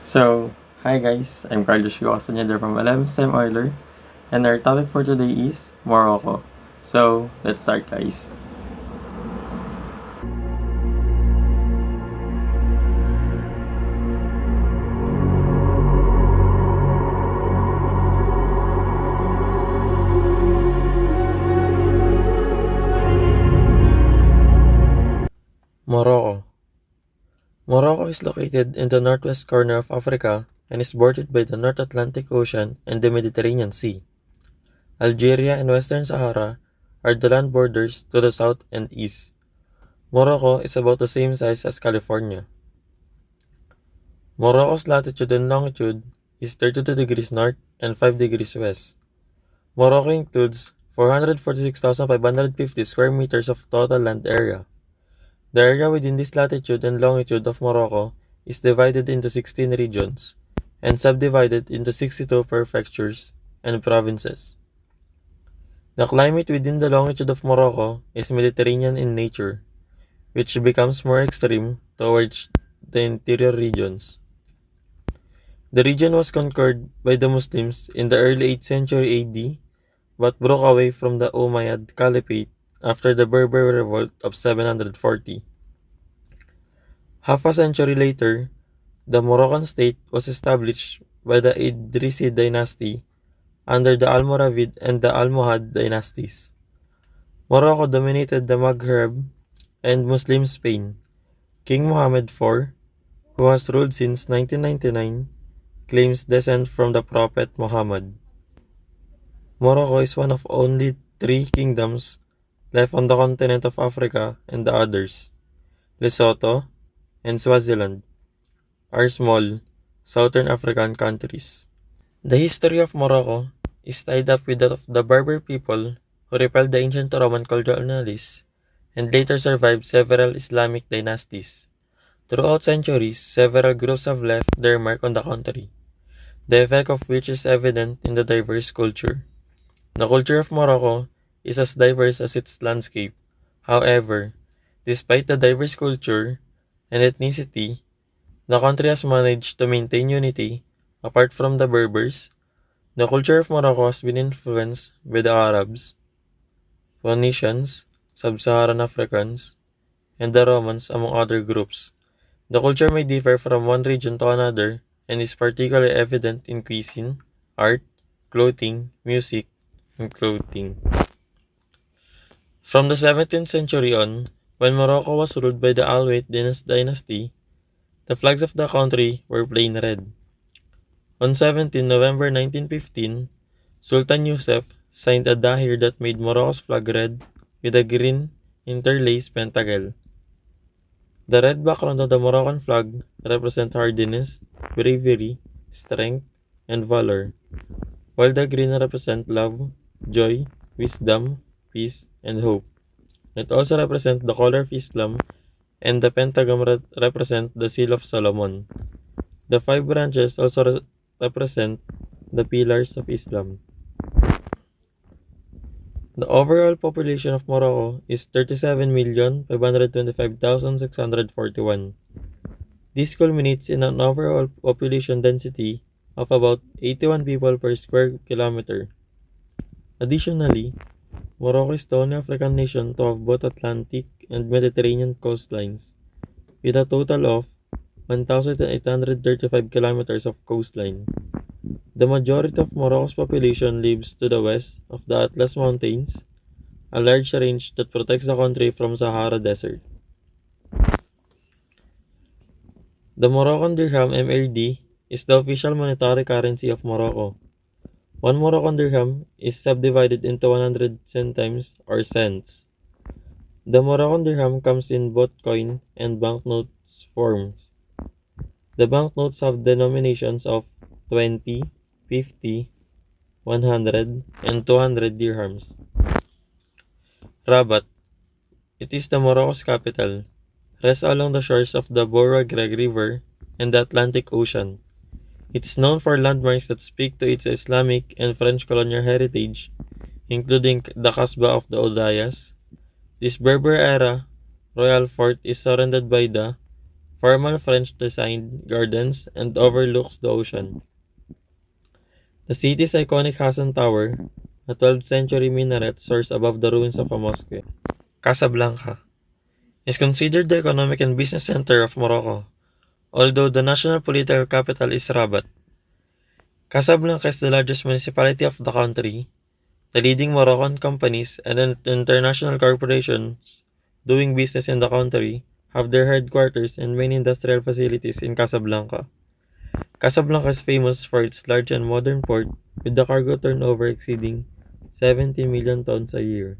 So, hi guys, I'm Castañeda from 11th Sem Euler, and our topic for today is Morocco. So, let's start guys. Morocco. Morocco is located in the northwest corner of Africa and is bordered by the North Atlantic Ocean and the Mediterranean Sea. Algeria and Western Sahara are the land borders to the south and east. Morocco is about the same size as California. Morocco's latitude and longitude is 32 degrees north and 5 degrees west. Morocco includes 446,550 square meters of total land area. The area within this latitude and longitude of Morocco is divided into 16 regions and subdivided into 62 prefectures and provinces. The climate within the longitude of Morocco is Mediterranean in nature, which becomes more extreme towards the interior regions. The region was conquered by the Muslims in the early 8th century AD, but broke away from the Umayyad Caliphate after the Berber Revolt of 740. Half a century later, the Moroccan state was established by the Idrisi dynasty under the Almoravid and the Almohad dynasties. Morocco dominated the Maghreb and Muslim Spain. King Mohammed IV, who has ruled since 1999, claims descent from the Prophet Muhammad. Morocco is one of only 3 kingdoms left on the continent of Africa, and the others, Lesotho and Swaziland, are small southern African countries. The history of Morocco is tied up with that of the Berber people who repelled the ancient Roman colonialists and later survived several Islamic dynasties. Throughout centuries, several groups have left their mark on the country, the effect of which is evident in the diverse culture. The culture of Morocco is as diverse as its landscape. However, despite the diverse culture and ethnicity, the country has managed to maintain unity. Apart from the Berbers, the culture of Morocco has been influenced by the Arabs, Phoenicians, Sub-Saharan Africans, and the Romans, among other groups. The culture may differ from one region to another and is particularly evident in cuisine, art, clothing, music, and clothing. From the 17th century on, when Morocco was ruled by the Alawite dynasty, the flags of the country were plain red. On 17 November 1915, Sultan Yusuf signed a dahir that made Morocco's flag red with a green interlaced pentacle. The red background of the Moroccan flag represents hardiness, bravery, strength, and valor, while the green represents love, joy, wisdom, peace, and hope. It also represents the color of Islam, and the pentagon represents the seal of Solomon. The 5 branches also represent the pillars of Islam. The overall population of Morocco is 37,525,641. This culminates in an overall population density of about 81 people per square kilometer. Additionally, Morocco is the only African nation to have both Atlantic and Mediterranean coastlines, with a total of 1,835 kilometers of coastline. The majority of Morocco's population lives to the west of the Atlas Mountains, a large range that protects the country from Sahara Desert. The Moroccan dirham (MRD) is the official monetary currency of Morocco. One Moroccan dirham is subdivided into 100 centimes or cents. The Moroccan dirham comes in both coin and banknotes forms. The banknotes have denominations of 20, 50, 100, and 200 dirhams. Rabat. It is the Morocco's capital, rests along the shores of the Bourg River and the Atlantic Ocean. It's known for landmarks that speak to its Islamic and French colonial heritage, including the Kasbah of the Udayas. This Berber-era royal fort is surrounded by the formal French-designed gardens and overlooks the ocean. The city's iconic Hassan Tower, a 12th century minaret, soars above the ruins of a mosque. Casablanca is considered the economic and business center of Morocco, although the national political capital is Rabat. Casablanca is the largest municipality of the country. The leading Moroccan companies and international corporations doing business in the country have their headquarters and main industrial facilities in Casablanca. Casablanca is famous for its large and modern port, with the cargo turnover exceeding 70 million tons a year.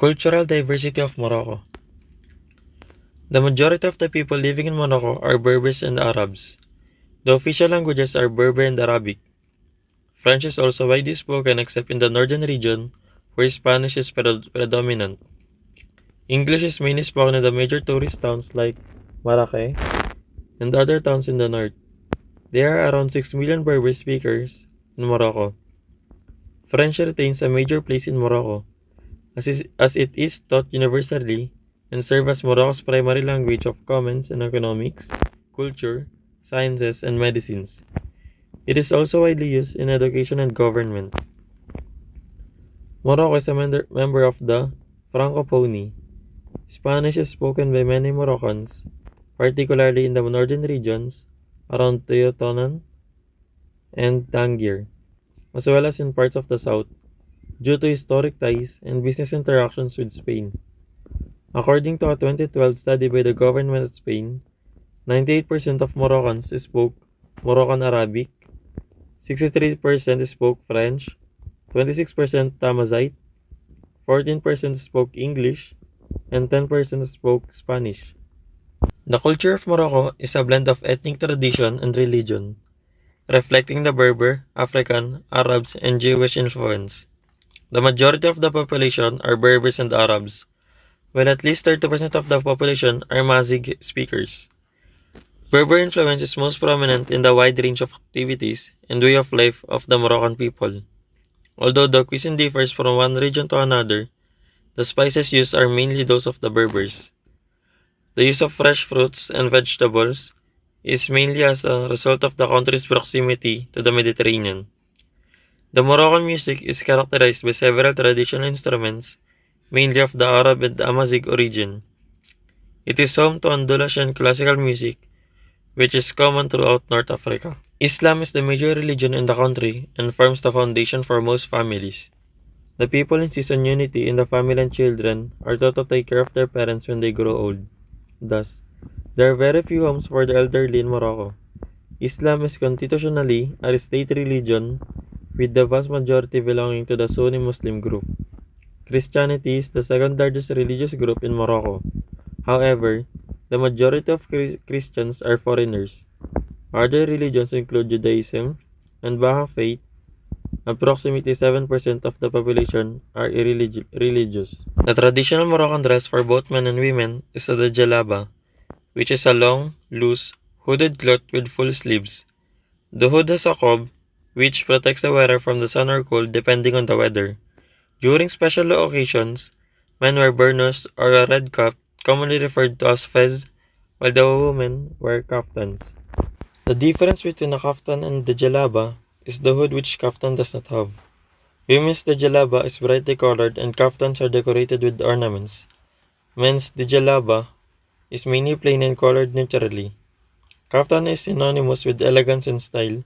Cultural diversity of Morocco. The majority of the people living in Morocco are Berbers and Arabs. The official languages are Berber and Arabic. French is also widely spoken except in the northern region, where Spanish is predominant. English is mainly spoken in the major tourist towns like Marrakech and other towns in the north. There are around 6 million Berber speakers in Morocco. French retains a major place in Morocco, as it is taught universally and serves as Morocco's primary language of commerce and economics, culture, sciences, and medicines. It is also widely used in education and government. Morocco is a member of the Francophonie. Spanish is spoken by many Moroccans, particularly in the northern regions around Tetuan and Tangier, as well as in parts of the south, due to historic ties and business interactions with Spain. According to a 2012 study by the government of Spain, 98% of Moroccans spoke Moroccan Arabic, 63% spoke French, 26% Tamazight, 14% spoke English, and 10% spoke Spanish. The culture of Morocco is a blend of ethnic tradition and religion, reflecting the Berber, African, Arabs, and Jewish influence. The majority of the population are Berbers and Arabs, while at least 30% of the population are Mazigh speakers. Berber influence is most prominent in the wide range of activities and way of life of the Moroccan people. Although the cuisine differs from one region to another, the spices used are mainly those of the Berbers. The use of fresh fruits and vegetables is mainly as a result of the country's proximity to the Mediterranean. The Moroccan music is characterized by several traditional instruments, mainly of the Arab and Amazigh origin. It is home to Andalusian classical music, which is common throughout North Africa. Islam is the major religion in the country and forms the foundation for most families. The people insist on unity in the family and children are taught to take care of their parents when they grow old. Thus, there are very few homes for the elderly in Morocco. Islam is constitutionally a state religion, with the vast majority belonging to the Sunni Muslim group. Christianity is the second largest religious group in Morocco. However, the majority of Christians are foreigners. Other religions include Judaism and Baha'i faith. Approximately 7% of the population are religious. The traditional Moroccan dress for both men and women is the jalaba, which is a long, loose, hooded cloth with full sleeves. The hood has a cob, which protects the wearer from the sun or cold depending on the weather. During special occasions, men wear burnous or a red cap, commonly referred to as fez, while the women wear kaftans. The difference between a kaftan and the jalaba is the hood, which kaftan does not have. Women's the jalaba is brightly colored and kaftans are decorated with ornaments. Men's the jalaba is mainly plain and colored neutrally. Kaftan is synonymous with elegance and style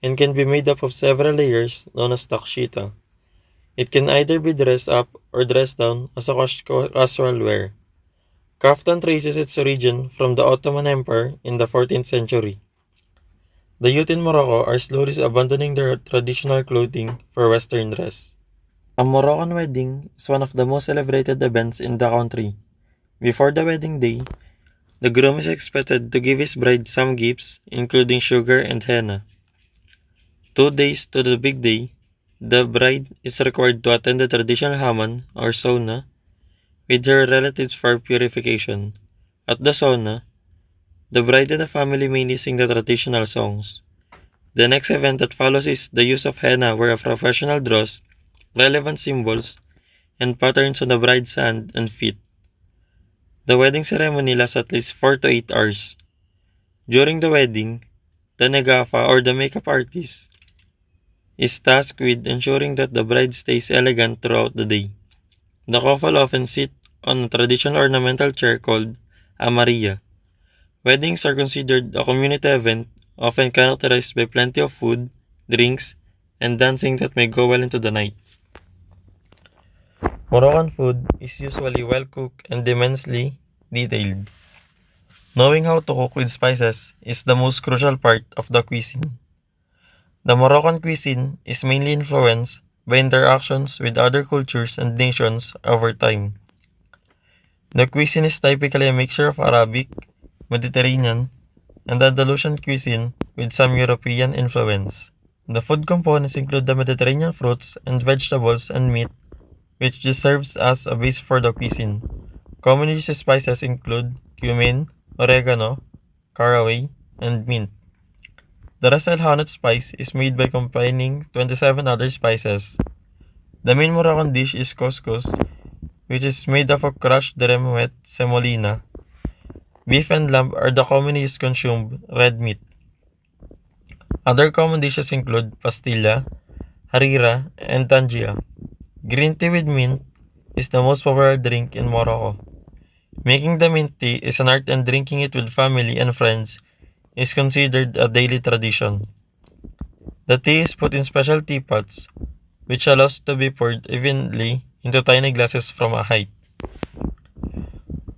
and can be made up of several layers known as takshita. It can either be dressed up or dressed down as a casual wear. Kaftan traces its origin from the Ottoman Empire in the 14th century. The youth in Morocco are slowly abandoning their traditional clothing for Western dress. A Moroccan wedding is one of the most celebrated events in the country. Before the wedding day, the groom is expected to give his bride some gifts, including sugar and henna. 2 days to the big day, the bride is required to attend the traditional hammam or sauna with her relatives for purification. At the sauna, the bride and the family mainly sing the traditional songs. The next event that follows is the use of henna, where a professional draws relevant symbols and patterns on the bride's hand and feet. The wedding ceremony lasts at least 4 to 8 hours. During the wedding, the negafa or the makeup artist is tasked with ensuring that the bride stays elegant throughout the day. The couple often sit on a traditional ornamental chair called a Maria. Weddings are considered a community event, often characterized by plenty of food, drinks, and dancing that may go well into the night. Moroccan food is usually well cooked and immensely detailed. Knowing how to cook with spices is the most crucial part of the cuisine. The Moroccan cuisine is mainly influenced by interactions with other cultures and nations over time. The cuisine is typically a mixture of Arabic, Mediterranean, and Andalusian cuisine with some European influence. The food components include the Mediterranean fruits and vegetables and meat, which just serves as a base for the cuisine. Common used spices include cumin, oregano, caraway, and mint. The Ras El Hanout spice is made by combining 27 other spices. The main Moroccan dish is couscous, which is made up of crushed durum with semolina. Beef and lamb are the commonly used consumed red meat. Other common dishes include pastilla, harira, and tangia. Green tea with mint is the most popular drink in Morocco. Making the mint tea is an art, and drinking it with family and friends is considered a daily tradition. The tea is put in special teapots, which allows it to be poured evenly into tiny glasses from a height.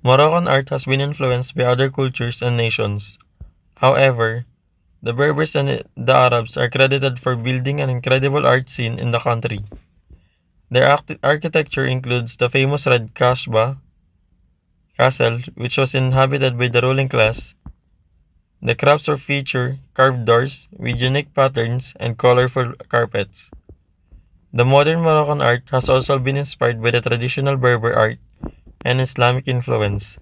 Moroccan art has been influenced by other cultures and nations. However, the Berbers and the Arabs are credited for building an incredible art scene in the country. Their architecture includes the famous Red Kasbah castle, which was inhabited by the ruling class. The crafts feature carved doors with unique patterns and colorful carpets. The modern Moroccan art has also been inspired by the traditional Berber art and Islamic influence.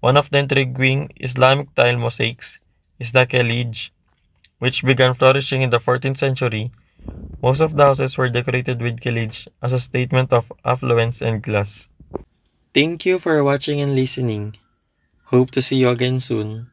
One of the intriguing Islamic tile mosaics is the Khalij, which began flourishing in the 14th century. Most of the houses were decorated with Khalij as a statement of affluence and class. Thank you for watching and listening. Hope to see you again soon.